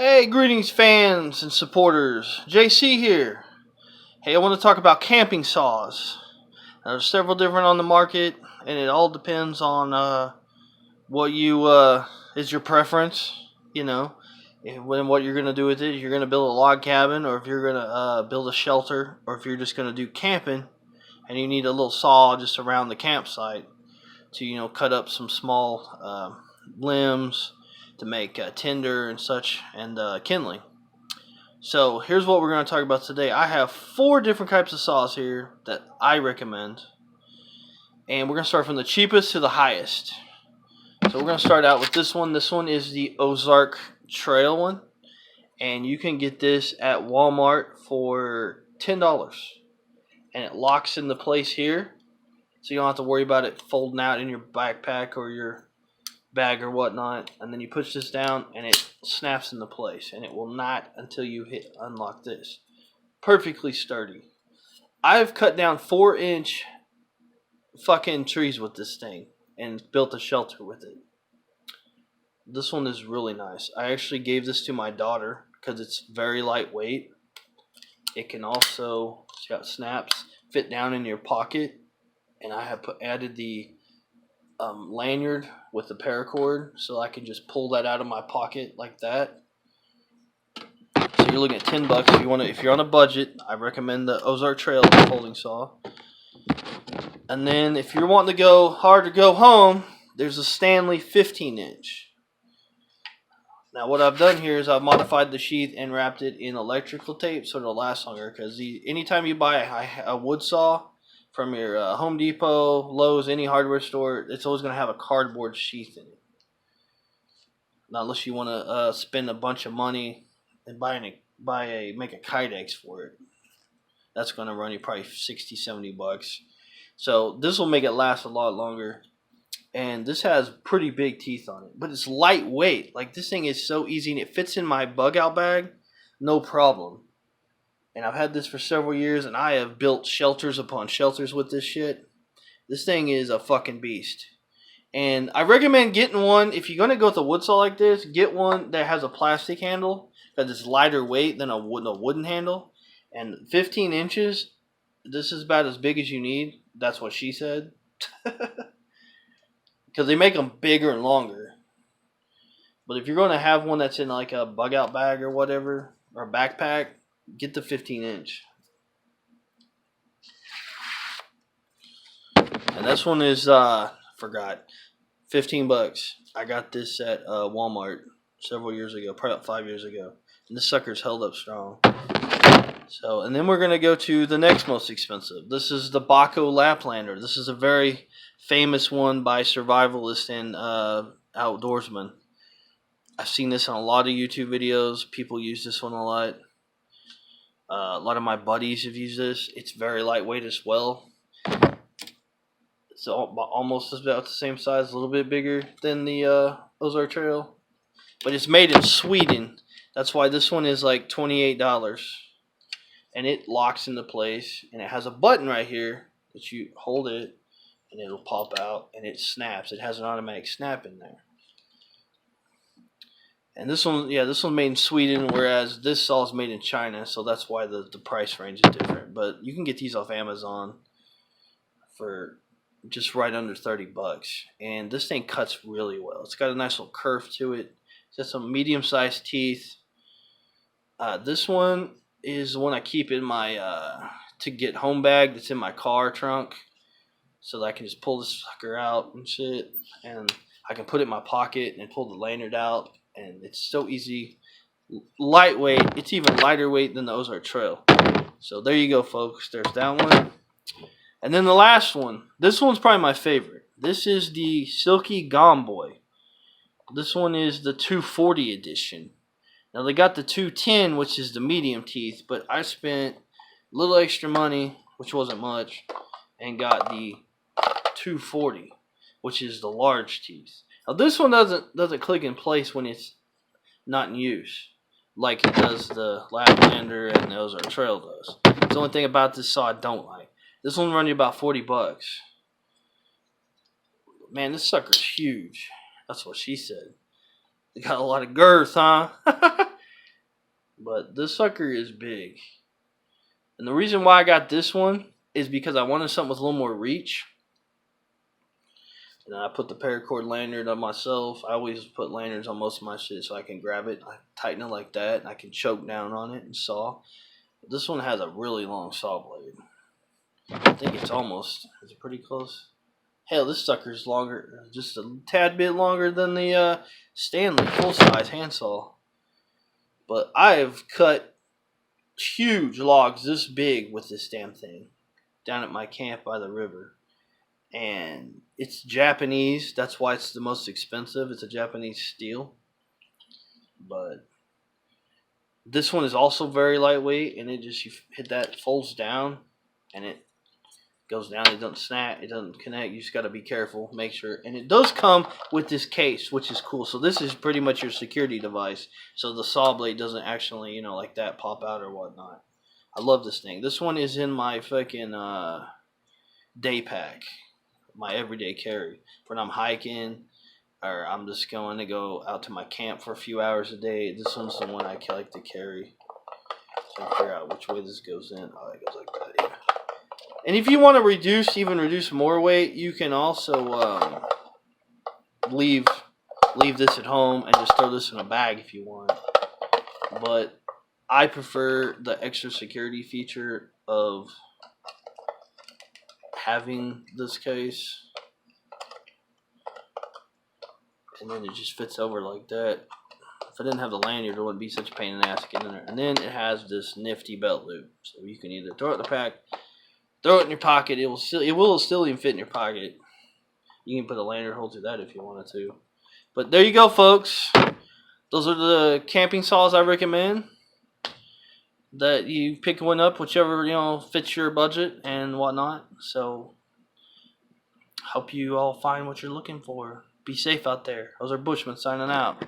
Hey, greetings fans and supporters. JC here. Hey, I want to talk about camping saws. Now, there's several different on the market, and it all depends on what you is your preference. You know, when what you're gonna do with it. If you're gonna build a log cabin, or if you're gonna build a shelter, or if you're just gonna do camping, and you need a little saw just around the campsite to cut up some small limbs to make tinder and such and kindling. So here's what we're going to talk about today. I have 4 different types of saws here that I recommend, and we're going to start from the cheapest to the highest. So we're going to start out with this one. This one is the Ozark Trail one, and you can get this at Walmart for $10, and it locks into place here, so you don't have to worry about it folding out in your backpack or your bag or whatnot. And then you push this down and it snaps into place, and it will not until you hit unlock this. Perfectly sturdy. I've cut down 4-inch fucking trees with this thing and built a shelter with it. This one is really nice. I actually gave this to my daughter because it's very lightweight. It can also, see how it snaps, fit down in your pocket. And I have added the lanyard with the paracord, so I can just pull that out of my pocket like that. So you're looking at $10 if you're on a budget. I recommend the Ozark Trail folding saw. And then if you're wanting to go hard to go home, there's a Stanley 15-inch. Now what I've done here is I've modified the sheath and wrapped it in electrical tape so it'll last longer. Because anytime you buy a wood saw from your Home Depot, Lowe's, any hardware store, it's always going to have a cardboard sheath in it. Not unless you want to spend a bunch of money and make a kydex for it. That's going to run you probably $60-$70. So this will make it last a lot longer. And this has pretty big teeth on it, but it's lightweight. Like, this thing is so easy, and it fits in my bug out bag, no problem. And I've had this for several years, and I have built shelters upon shelters with this shit. This thing is a fucking beast. And I recommend getting one, if you're going to go with a wood saw like this, get one that has a plastic handle, because it's lighter weight than a wooden handle. And 15 inches, this is about as big as you need. That's what she said. Because they make them bigger and longer. But if you're going to have one that's in like a bug out bag or whatever, or a backpack, get the 15-inch. And this one is, $15. I got this at Walmart several years ago, probably about 5 years ago. And this sucker's held up strong. So, and then we're going to go to the next most expensive. This is the Laplander. This is a very famous one by survivalists and outdoorsmen. I've seen this on a lot of YouTube videos. People use this one a lot. A lot of my buddies have used this. It's very lightweight as well. It's almost about the same size, a little bit bigger than the Ozark Trail. But it's made in Sweden. That's why this one is like $28. And it locks into place. And it has a button right here that you hold it, and it'll pop out, and it snaps. It has an automatic snap in there. And this one, this one's made in Sweden, whereas this saw is made in China, so that's why the price range is different. But you can get these off Amazon for just right under $30. And this thing cuts really well. It's got a nice little curve to it. It's got some medium-sized teeth. This one is the one I keep in my to get home bag that's in my car trunk, so that I can just pull this sucker out and shit. And I can put it in my pocket and pull the lanyard out. And it's so easy, lightweight. It's even lighter weight than the Ozark Trail. So there you go, folks. There's that one. And then the last one. This one's probably my favorite. This is the Silky Gomboy. This one is the 240 edition. Now they got the 210, which is the medium teeth, but I spent a little extra money, which wasn't much, and got the 240, which is the large teeth. Now this one doesn't click in place when it's not in use, like it does the Laplander and the Ozark Trail does. It's the only thing about this saw I don't like. This one run you about $40. Man, this sucker's huge. That's what she said. It got a lot of girth, huh? But this sucker is big. And the reason why I got this one is because I wanted something with a little more reach. And I put the paracord lanyard on myself. I always put lanyards on most of my shit so I can grab it, I tighten it like that, and I can choke down on it and saw. But this one has a really long saw blade. I think it's almost, is it pretty close? Hell, this sucker's longer, just a tad bit longer than the Stanley full-size handsaw. But I have cut huge logs this big with this damn thing down at my camp by the river. And it's Japanese. That's why it's the most expensive. It's a Japanese steel. But this one is also very lightweight. And it just, you hit that, it folds down. And it goes down. It doesn't snap. It doesn't connect. You just got to be careful. Make sure. And it does come with this case, which is cool. So this is pretty much your security device. So the saw blade doesn't actually, you know, like that pop out or whatnot. I love this thing. This one is in my fucking day pack. My everyday carry. When I'm hiking or I'm just going to go out to my camp for a few hours a day. This one's the one I like to carry. So I figure out which way this goes in. Oh, it goes like that, yeah. And if you want to reduce more weight, you can also leave this at home and just throw this in a bag if you want. But I prefer the extra security feature of having this case. And then it just fits over like that. If I didn't have the lanyard, it wouldn't be such a pain in the ass to get in there. And then it has this nifty belt loop. So you can either throw it in the pack, throw it in your pocket. It will still even fit in your pocket. You can put a lanyard hole through that if you wanted to. But there you go, folks. Those are the camping saws I recommend. That you pick one up, whichever, you know, fits your budget and whatnot. So, hope you all find what you're looking for. Be safe out there. Those are Bushmen signing out.